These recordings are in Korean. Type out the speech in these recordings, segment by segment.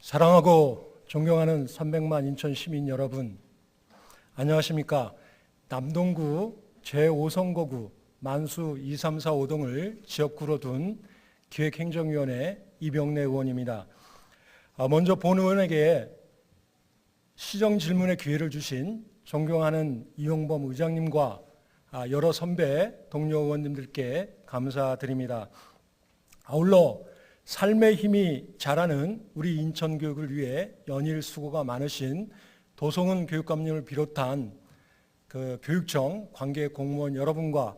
사랑하고 존경하는 300만 인천 시민 여러분, 안녕하십니까? 남동구 제5선거구 만수 2, 3, 4, 5동을 지역구로 둔 기획행정위원회 이병래 의원입니다. 먼저 본 의원에게 시정 질문의 기회를 주신 존경하는 이용범 의장님과 여러 선배 동료 의원님들께 감사드립니다. 아울러 삶의 힘이 자라는 우리 인천교육을 위해 연일 수고가 많으신 도성훈 교육감님을 비롯한 교육청 관계 공무원 여러분과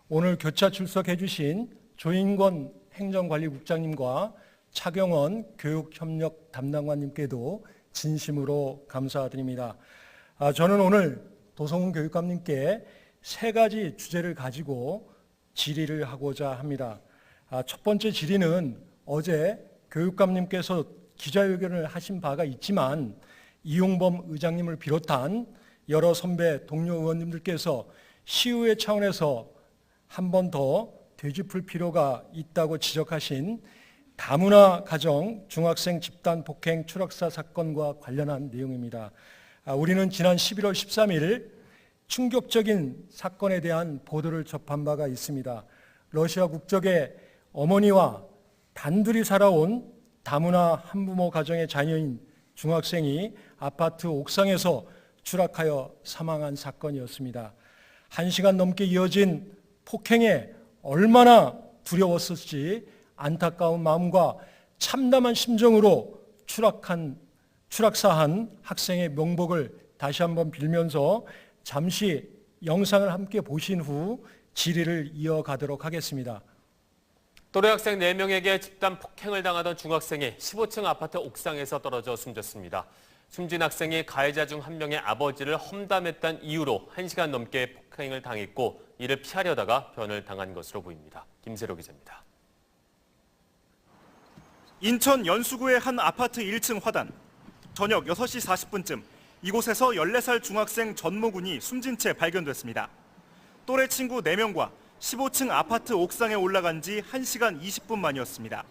오늘 교차 출석해 주신 조인권 행정관리국장님과 차경원 교육협력 담당관님께도 진심으로 감사드립니다. 저는 오늘 도성훈 교육감님께 세 가지 주제를 가지고 질의를 하고자 합니다. 첫 번째 질의는 어제 교육감님께서 기자회견을 하신 바가 있지만 이용범 의장님을 비롯한 여러 선배 동료 의원님들께서 시의회 차원에서 한 번 더 되짚을 필요가 있다고 지적하신 다문화 가정 중학생 집단 폭행 추락사 사건과 관련한 내용입니다. 우리는 지난 11월 13일 충격적인 사건에 대한 보도를 접한 바가 있습니다. 러시아 국적의 어머니와 단둘이 살아온 다문화 한부모 가정의 자녀인 중학생이 아파트 옥상에서 추락하여 사망한 사건이었습니다. 1시간 넘게 이어진 폭행에 얼마나 두려웠을지 안타까운 마음과 참담한 심정으로 추락사한 학생의 명복을 다시 한번 빌면서 잠시 영상을 함께 보신 후 질의를 이어가도록 하겠습니다. 또래 학생 4명에게 집단 폭행을 당하던 중학생이 15층 아파트 옥상에서 떨어져 숨졌습니다. 숨진 학생이 가해자 중 한 명의 아버지를 험담했다는 이유로 1시간 넘게 폭행을 당했고 이를 피하려다가 변을 당한 것으로 보입니다. 김세로 기자입니다. 인천 연수구의 한 아파트 1층 화단. 저녁 6시 40분쯤 이곳에서 14살 중학생 전모군이 숨진 채 발견됐습니다. 또래 친구 4명과 15층 아파트 옥상에 올라간 지 1시간 20분 만이었습니다.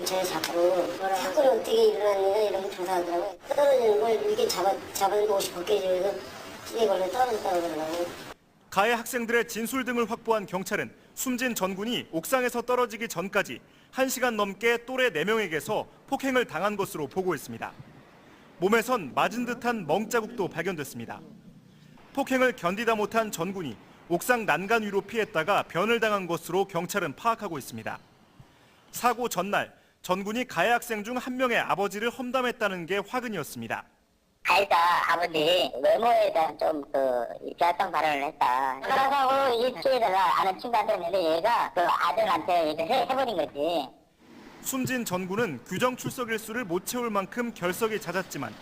제 사건이 어떻게 일어났느냐 이런 거 조사하더라고요. 떨어지는 걸 이렇게 잡은 옷이 벗겨지면서 이걸로 떨어졌다고 그러더라고요. 가해 학생들의 진술 등을 확보한 경찰은 숨진 전군이 옥상에서 떨어지기 전까지 1시간 넘게 또래 4명에게서 폭행을 당한 것으로 보고했습니다. 몸에선 맞은 듯한 멍자국도 발견됐습니다. 폭행을 견디다 못한 전군이 옥상 난간 위로 피했다가 변을 당한 것으로 경찰은 파악하고 있습니다. 사고 전날 전군이 가해 학생 중 한 명의 아버지를 험담했다는 게 화근이었습니다. 가해자 아버지 외모에 대한 좀 비하성 발언을 했다. 그러고 일주일에다가 아는 친구한테 했는데 얘가 아들한테 해버린 거지. 숨진 전군은 규정 출석 일수를 못 채울 만큼 결석이 잦았지만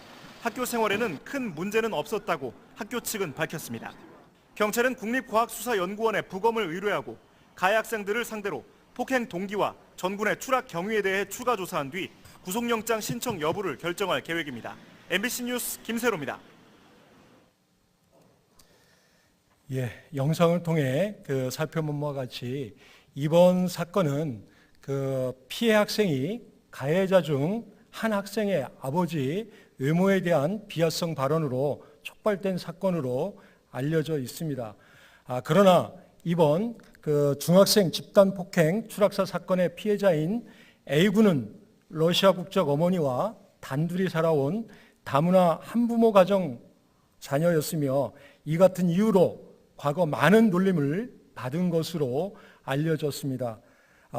학교 생활에는 큰 문제는 없었다고 학교 측은 밝혔습니다. 경찰은 국립과학수사연구원에 부검을 의뢰하고 가해 학생들을 상대로 폭행 동기와 전군의 추락 경위에 대해 추가 조사한 뒤 구속영장 신청 여부를 결정할 계획입니다. MBC 뉴스 김세로입니다. 영상을 통해 살펴본 바와 같이 이번 사건은 피해 학생이 가해자 중 한 학생의 아버지 외모에 대한 비하성 발언으로 촉발된 사건으로 알려져 있습니다. 그러나 이번 중학생 집단 폭행 추락사 사건의 피해자인 A군은 러시아 국적 어머니와 단둘이 살아온 다문화 한부모 가정 자녀였으며 이 같은 이유로 과거 많은 놀림을 받은 것으로 알려졌습니다.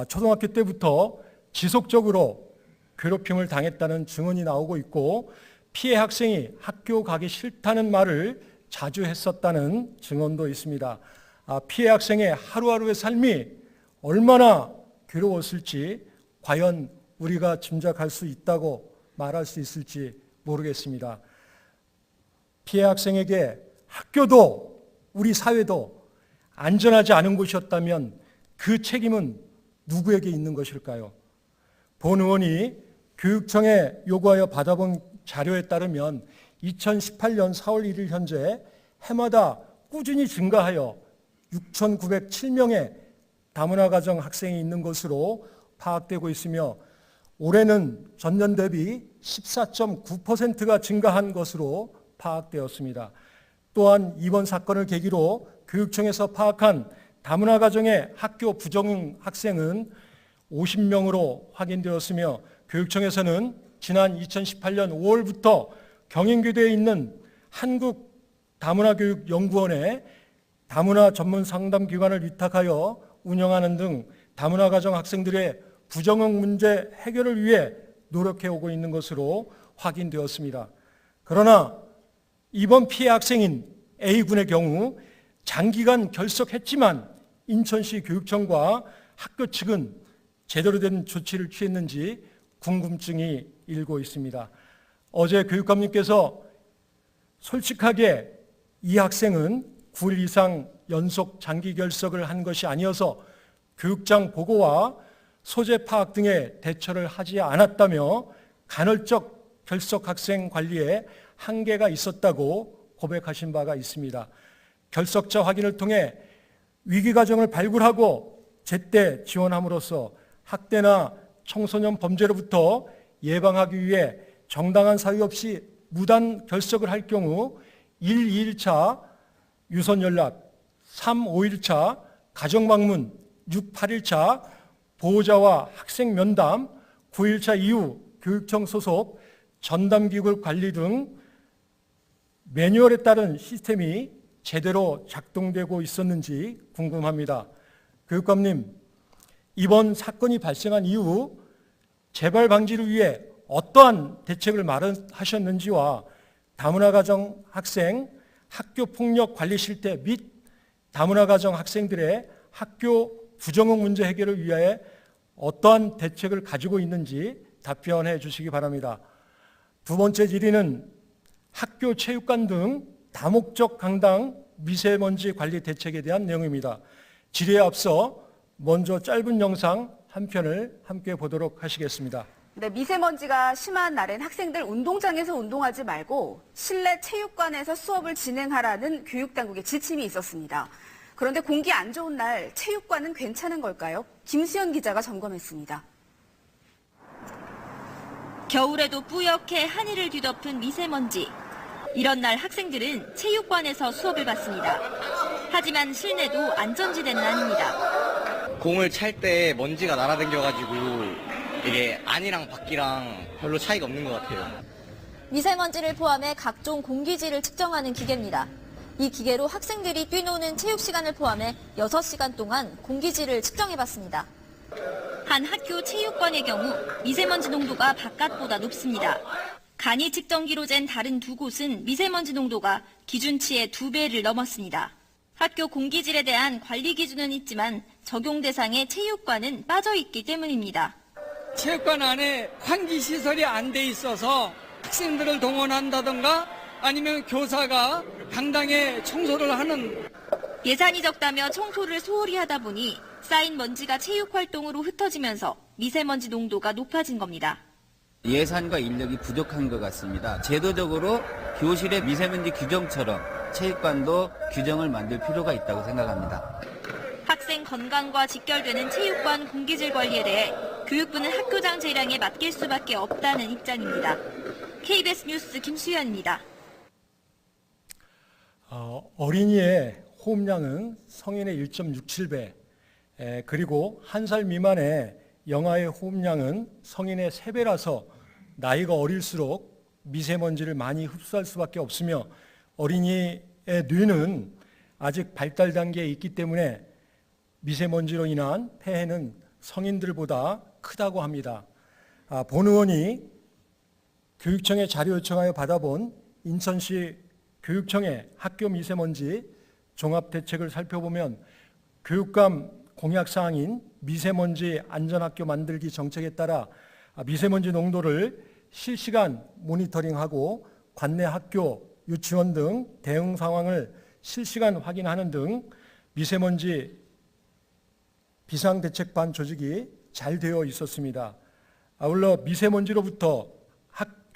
초등학교 때부터 지속적으로 괴롭힘을 당했다는 증언이 나오고 있고 피해 학생이 학교 가기 싫다는 말을 자주 했었다는 증언도 있습니다. 피해 학생의 하루하루의 삶이 얼마나 괴로웠을지 과연 우리가 짐작할 수 있다고 말할 수 있을지 모르겠습니다. 피해 학생에게 학교도 우리 사회도 안전하지 않은 곳이었다면 그 책임은 누구에게 있는 것일까요? 본 의원이 교육청에 요구하여 받아본 자료에 따르면 2018년 4월 1일 현재 해마다 꾸준히 증가하여 6,907명의 다문화 가정 학생이 있는 것으로 파악되고 있으며 올해는 전년 대비 14.9%가 증가한 것으로 파악되었습니다. 또한 이번 사건을 계기로 교육청에서 파악한 다문화 가정의 학교 부정응 학생은 50명으로 확인되었으며 교육청에서는 지난 2018년 5월부터 경인교대에 있는 한국다문화교육연구원에 다문화 전문 상담기관을 위탁하여 운영하는 등 다문화 가정 학생들의 부정응 문제 해결을 위해 노력해오고 있는 것으로 확인되었습니다. 그러나 이번 피해 학생인 A군의 경우 장기간 결석했지만 인천시 교육청과 학교 측은 제대로 된 조치를 취했는지 궁금증이 일고 있습니다. 어제 교육감님께서 솔직하게 이 학생은 9일 이상 연속 장기 결석을 한 것이 아니어서 교육장 보고와 소재 파악 등의 대처를 하지 않았다며 간헐적 결석 학생 관리에 한계가 있었다고 고백하신 바가 있습니다. 결석자 확인을 통해 위기 과정을 발굴하고 제때 지원함으로써 학대나 청소년 범죄로부터 예방하기 위해 정당한 사유 없이 무단 결석을 할 경우 1, 2일차 유선 연락, 3, 5일차 가정 방문, 6, 8일차 보호자와 학생 면담, 9일차 이후 교육청 소속 전담기구 관리 등 매뉴얼에 따른 시스템이 제대로 작동되고 있었는지 궁금합니다. 교육감님, 이번 사건이 발생한 이후 재발 방지를 위해 어떠한 대책을 마련하셨는지와 다문화 가정 학생 학교 폭력 관리 실태 및 다문화 가정 학생들의 학교 부정응 문제 해결을 위해 어떠한 대책을 가지고 있는지 답변해 주시기 바랍니다. 두 번째 질의는 학교 체육관 등 다목적 강당 미세먼지 관리 대책에 대한 내용입니다. 질의에 앞서 먼저 짧은 영상 한 편을 함께 보도록 하시겠습니다. 네, 미세먼지가 심한 날엔 학생들 운동장에서 운동하지 말고 실내 체육관에서 수업을 진행하라는 교육당국의 지침이 있었습니다. 그런데 공기 안 좋은 날 체육관은 괜찮은 걸까요? 김수현 기자가 점검했습니다. 겨울에도 뿌옇게 하늘을 뒤덮은 미세먼지. 이런 날 학생들은 체육관에서 수업을 받습니다. 하지만 실내도 안전지대는 아닙니다. 공을 찰 때 먼지가 날아다녀가지고 이게 안이랑 밖이랑 별로 차이가 없는 것 같아요. 미세먼지를 포함해 각종 공기질을 측정하는 기계입니다. 이 기계로 학생들이 뛰노는 체육 시간을 포함해 6시간 동안 공기질을 측정해봤습니다. 한 학교 체육관의 경우 미세먼지 농도가 바깥보다 높습니다. 간이 측정기로 잰 다른 두 곳은 미세먼지 농도가 기준치의 2배를 넘었습니다. 학교 공기질에 대한 관리 기준은 있지만 적용 대상의 체육관은 빠져 있기 때문입니다. 체육관 안에 환기시설이 안 돼 있어서 학생들을 동원한다던가 아니면 교사가 강당에 청소를 하는. 예산이 적다며 청소를 소홀히 하다 보니 쌓인 먼지가 체육활동으로 흩어지면서 미세먼지 농도가 높아진 겁니다. 예산과 인력이 부족한 것 같습니다. 제도적으로 교실의 미세먼지 규정처럼 체육관도 규정을 만들 필요가 있다고 생각합니다. 학생 건강과 직결되는 체육관 공기질 관리에 대해 교육부는 학교장 재량에 맡길 수밖에 없다는 입장입니다. KBS 뉴스 김수현입니다. 어린이의 호흡량은 성인의 1.67배, 그리고 1살 미만의 영아의 호흡량은 성인의 3배라서 나이가 어릴수록 미세먼지를 많이 흡수할 수밖에 없으며 어린이의 뇌는 아직 발달 단계에 있기 때문에 미세먼지로 인한 폐해는 성인들보다 크다고 합니다. 본 의원이 교육청에 자료 요청하여 받아본 인천시 교육청의 학교 미세먼지 종합대책을 살펴보면 교육감 공약사항인 미세먼지 안전학교 만들기 정책에 따라 미세먼지 농도를 실시간 모니터링하고 관내 학교, 유치원 등 대응 상황을 실시간 확인하는 등 미세먼지 비상대책반 조직이 잘 되어 있었습니다. 아울러 미세먼지로부터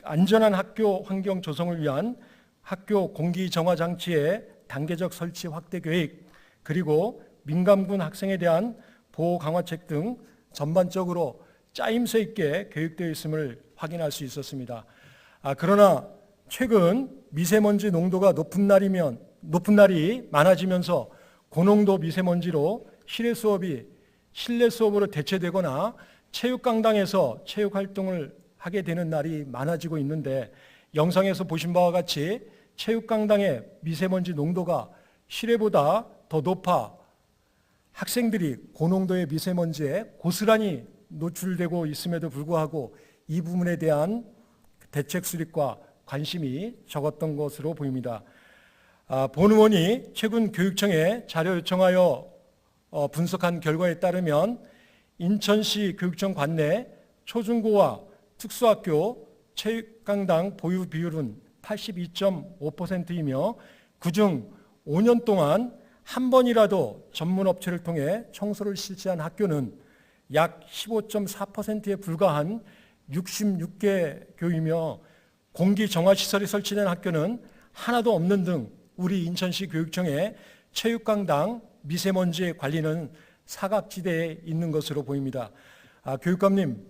안전한 학교 환경 조성을 위한 학교 공기 정화 장치의 단계적 설치 확대 계획, 그리고 민감군 학생에 대한 보호 강화책 등 전반적으로 짜임새 있게 계획되어 있음을 확인할 수 있었습니다. 그러나 최근 미세먼지 농도가 높은 날이 많아지면서 고농도 미세먼지로 실내 수업으로 대체되거나 체육강당에서 체육활동을 하게 되는 날이 많아지고 있는데, 영상에서 보신 바와 같이 체육강당의 미세먼지 농도가 실외보다 더 높아 학생들이 고농도의 미세먼지에 고스란히 노출되고 있음에도 불구하고 이 부분에 대한 대책 수립과 관심이 적었던 것으로 보입니다. 본 의원이 최근 교육청에 자료 요청하여 분석한 결과에 따르면 인천시 교육청 관내 초중고와 특수학교 체육강당 보유 비율은 82.5%이며 그중 5년 동안 한 번이라도 전문업체를 통해 청소를 실시한 학교는 약 15.4%에 불과한 66개 교이며 공기정화시설이 설치된 학교는 하나도 없는 등 우리 인천시 교육청의 체육강당 미세먼지 관리는 사각지대에 있는 것으로 보입니다. 교육감님,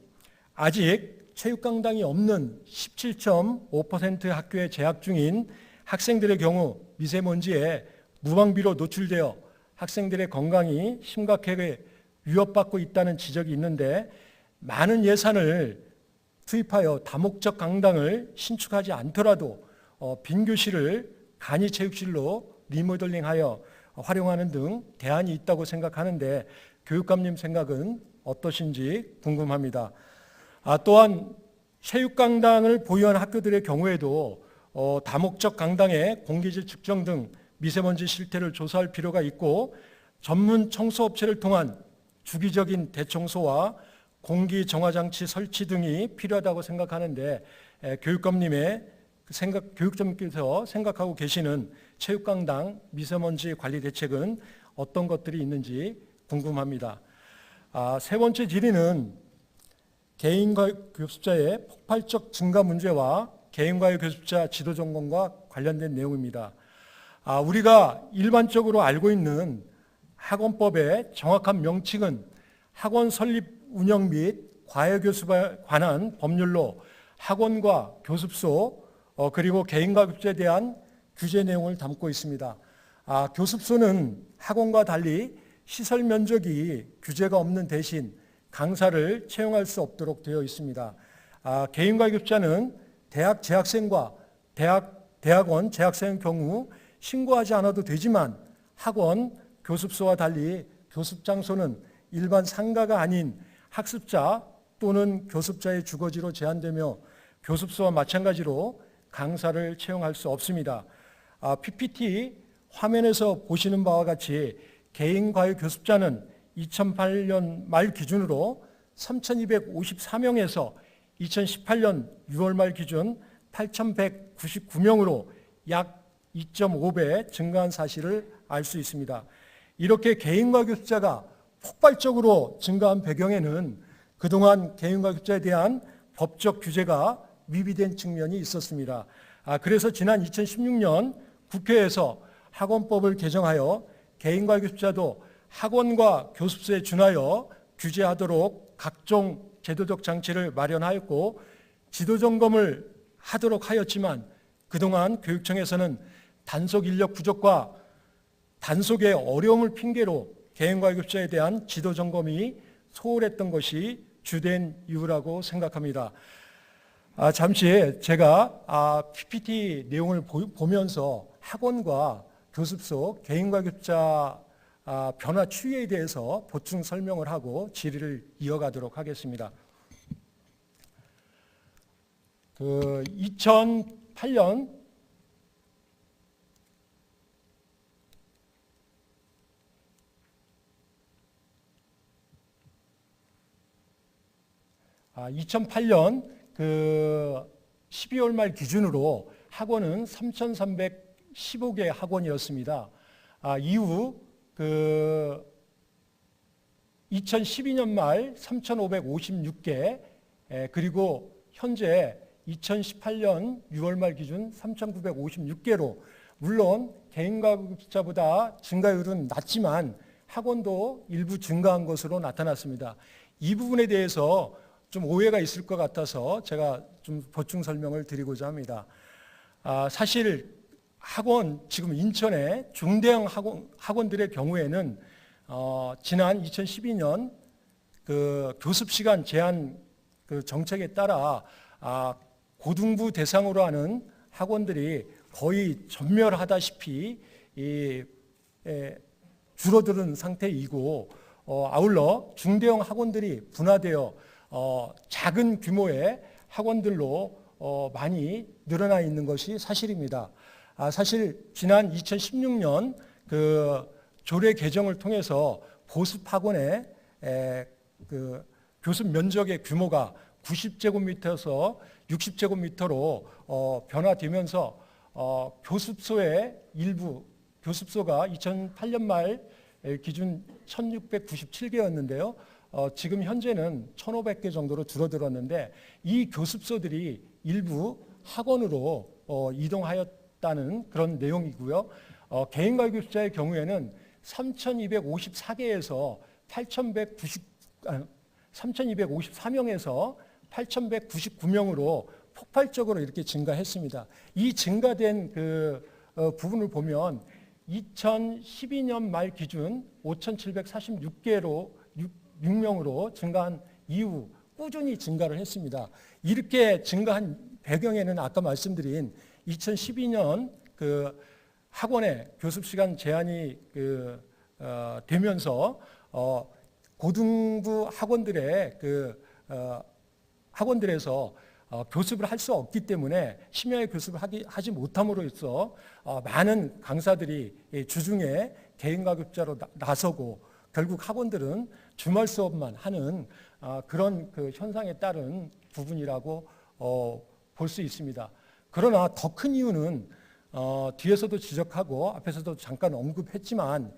아직 체육강당이 없는 17.5% 학교에 재학 중인 학생들의 경우 미세먼지에 무방비로 노출되어 학생들의 건강이 심각하게 위협받고 있다는 지적이 있는데, 많은 예산을 투입하여 다목적 강당을 신축하지 않더라도 빈 교실을 간이체육실로 리모델링하여 활용하는 등 대안이 있다고 생각하는데 교육감님 생각은 어떠신지 궁금합니다. 또한 체육강당을 보유한 학교들의 경우에도 다목적 강당의 공기질 측정 등 미세먼지 실태를 조사할 필요가 있고, 전문 청소업체를 통한 주기적인 대청소와 공기정화장치 설치 등이 필요하다고 생각하는데, 교육감님께서 생각하고 계시는 체육강당 미세먼지 관리 대책은 어떤 것들이 있는지 궁금합니다. 세 번째 질의는 개인과외 교습자의 폭발적 증가 문제와 개인과외 교습자 지도 점검과 관련된 내용입니다. 우리가 일반적으로 알고 있는 학원법의 정확한 명칭은 학원 설립 운영 및 과외 교습에 관한 법률로 학원과 교습소 그리고 개인과 교습자에 대한 규제 내용을 담고 있습니다. 교습소는 학원과 달리 시설 면적이 규제가 없는 대신 강사를 채용할 수 없도록 되어 있습니다. 개인과 교습자는 대학 재학생과 대학원 재학생의 경우 신고하지 않아도 되지만 학원, 교습소와 달리 교습장소는 일반 상가가 아닌 학습자 또는 교습자의 주거지로 제한되며 교습소와 마찬가지로 강사를 채용할 수 없습니다. PPT 화면에서 보시는 바와 같이 개인과외 교습자는 2008년 말 기준으로 3,254명에서 2018년 6월 말 기준 8,199명으로 약 2.5배 증가한 사실을 알 수 있습니다. 이렇게 개인과 교습자가 폭발적으로 증가한 배경에는 그동안 개인과 교습자에 대한 법적 규제가 미비된 측면이 있었습니다. 그래서 지난 2016년 국회에서 학원법을 개정하여 개인과 교습자도 학원과 교습소에 준하여 규제하도록 각종 제도적 장치를 마련하였고 지도 점검을 하도록 하였지만 그동안 교육청에서는 단속 인력 부족과 단속의 어려움을 핑계로 개인과 교습자에 대한 지도 점검이 소홀했던 것이 주된 이유라고 생각합니다. 잠시 제가 PPT 내용을 보면서 학원과 교습소, 개인과 교습자 변화 추이에 대해서 보충 설명을 하고 질의를 이어가도록 하겠습니다. 2008년 그 12월 말 기준으로 학원은 3,315개 학원이었습니다. 이후 그 2012년 말 3,556개 그리고 현재 2018년 6월 말 기준 3,956개로 물론 개인과 교습자보다 증가율은 낮지만 학원도 일부 증가한 것으로 나타났습니다. 이 부분에 대해서 좀 오해가 있을 것 같아서 제가 좀 보충 설명을 드리고자 합니다. 사실 학원, 지금 인천의 중대형 학원들의 경우에는 지난 2012년 그 교습 시간 제한 그 정책에 따라 고등부 대상으로 하는 학원들이 거의 전멸하다시피 줄어드는 상태이고, 아울러 중대형 학원들이 분화되어 작은 규모의 학원들로 많이 늘어나 있는 것이 사실입니다. 사실 지난 2016년 그 조례 개정을 통해서 보습 학원의 그 교습 면적의 규모가 90제곱미터에서 60제곱미터로 변화되면서 교습소의 일부, 교습소가 2008년 말 기준 1697개였는데요. 지금 현재는 1500개 정도로 줄어들었는데, 이 교습소들이 일부 학원으로 이동하였다는 그런 내용이고요. 개인과외교습자의 경우에는 3254개에서 3254명에서 8199명으로 폭발적으로 이렇게 증가했습니다. 이 증가된 그 부분을 보면 2012년 말 기준 5746명으로 증가한 이후 꾸준히 증가를 했습니다. 이렇게 증가한 배경에는 아까 말씀드린 2012년 그 학원의 교습 시간 제한이 되면서 고등부 학원들의 학원들에서 교습을 할 수 없기 때문에 심야의 교습을 하지 못함으로써 많은 강사들이 주중에 개인과급자로 나서고, 결국 학원들은 주말 수업만 하는 그런 그 현상에 따른 부분이라고 볼 수 있습니다. 그러나 더 큰 이유는 뒤에서도 지적하고 앞에서도 잠깐 언급했지만,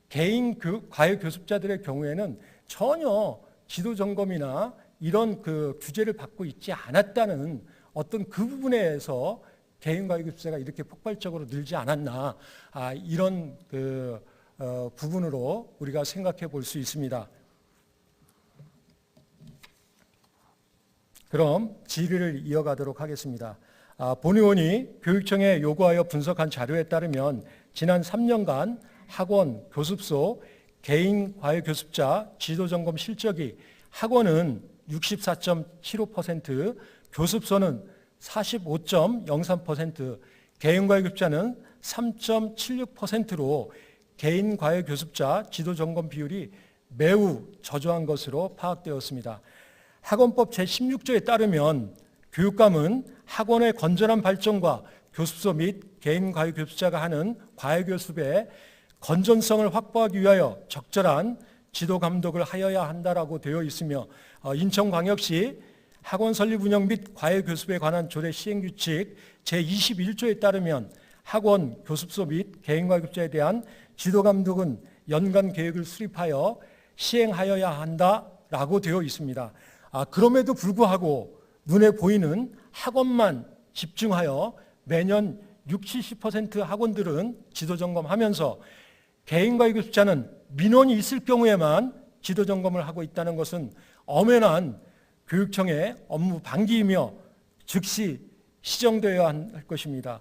개인 과외 교습자들의 경우에는 전혀 지도 점검이나 이런 그 규제를 받고 있지 않았다는 어떤 그 부분에서 개인 과외 교습자가 이렇게 폭발적으로 늘지 않았나, 이런 그 부분으로 우리가 생각해 볼 수 있습니다. 그럼 질의를 이어가도록 하겠습니다. 본 의원이 교육청에 요구하여 분석한 자료에 따르면 지난 3년간 학원, 교습소, 개인 과외 교습자 지도점검 실적이 학원은 64.75%, 교습소는 45.03%, 개인 과외 교습자는 3.76%로 개인 과외 교습자 지도점검 비율이 매우 저조한 것으로 파악되었습니다. 학원법 제16조에 따르면 교육감은 학원의 건전한 발전과 교습소 및 개인 과외 교습자가 하는 과외 교습의 건전성을 확보하기 위하여 적절한 지도 감독을 하여야 한다라고 되어 있으며, 인천광역시 학원 설립 운영 및 과외 교습에 관한 조례 시행 규칙 제21조에 따르면 학원, 교습소 및 개인 과외 교습자에 대한 지도 감독은 연간 계획을 수립하여 시행하여야 한다라고 되어 있습니다. 그럼에도 불구하고 눈에 보이는 학원만 집중하여 매년 60-70% 학원들은 지도 점검하면서 개인 과외 교습자는 민원이 있을 경우에만 지도 점검을 하고 있다는 것은 엄연한 교육청의 업무 방기이며 즉시 시정되어야 할 것입니다.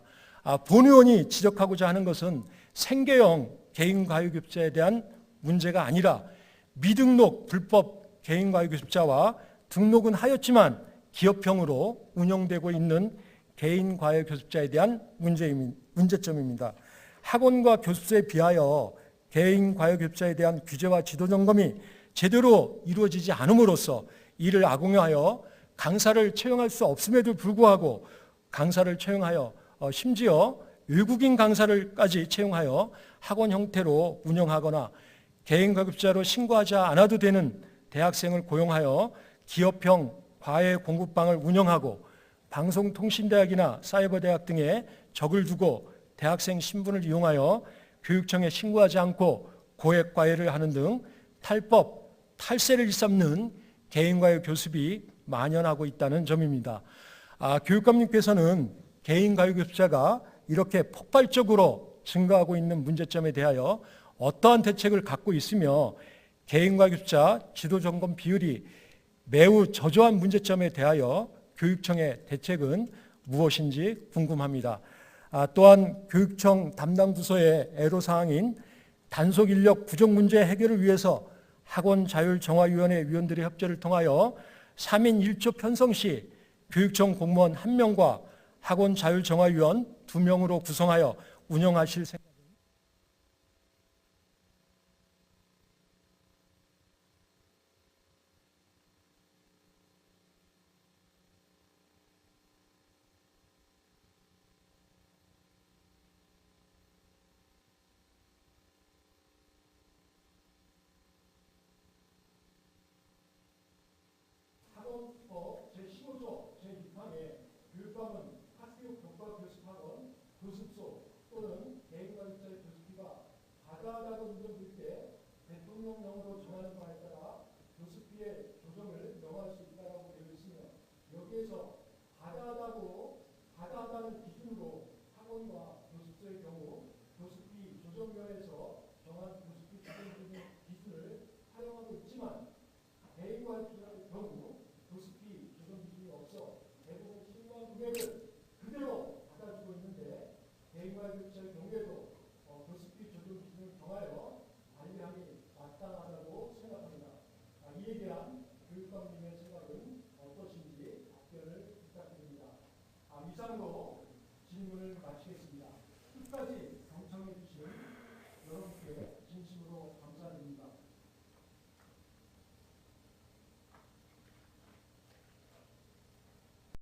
본 의원이 지적하고자 하는 것은 생계형 개인 과외 교습자에 대한 문제가 아니라 미등록 불법 개인 과외 교습자와 등록은 하였지만 기업형으로 운영되고 있는 개인 과외 교습자에 대한 문제점입니다. 학원과 교습소에 비하여 개인 과외 교습자에 대한 규제와 지도 점검이 제대로 이루어지지 않음으로써 이를 악용하여 강사를 채용할 수 없음에도 불구하고 강사를 채용하여 심지어 외국인 강사를까지 채용하여 학원 형태로 운영하거나 개인 과외교습자로 신고하지 않아도 되는 대학생을 고용하여 기업형 과외 공부방을 운영하고 방송통신대학이나 사이버대학 등에 적을 두고 대학생 신분을 이용하여 교육청에 신고하지 않고 고액 과외를 하는 등 탈법, 탈세를 일삼는 개인과외 교습이 만연하고 있다는 점입니다. 교육감님께서는 개인과외 교습자가 이렇게 폭발적으로 증가하고 있는 문제점에 대하여 어떠한 대책을 갖고 있으며 개인과외 교습자 지도점검 비율이 매우 저조한 문제점에 대하여 교육청의 대책은 무엇인지 궁금합니다. 또한 교육청 담당 부서의 애로사항인 단속 인력 부족 문제 해결을 위해서 학원자율정화위원회 위원들의 협조를 통하여 3인 1조 편성 시 교육청 공무원 1명과 학원자율정화위원 2명으로 구성하여 운영하실 생각입니다. 학원법 제15조 제6항에 교육감은 학교육 교과 교습학원, 교습소 또는 개인관리자의 교습비가 과다하다고 인정될 때 대통령령으로 정하는 바에 따라 교습비의 조정을 명할 수 있다고 되어 있으며, 여기에서 과다하다는 기준으로 학원과 교습소의 경우 교습비 조정령에서 정한 교습비 조정 기준을 활용하고 있지만, 개인관리자의 경우 교습비 조정 기준이 없어 대부분 실무한 금액을 그대로 받아주고 있는데, 개인관리자의 경우에도 교습비 조정 기준을 정하여 관리함이 마땅하다고 생각합니다. 이에 대한 교육감님의 생각은 어떠신지 답변을 부탁드립니다. 이상으로 질문을 마치겠습니다. 끝까지 경청해 주신 여러분께 진심으로 감사드립니다.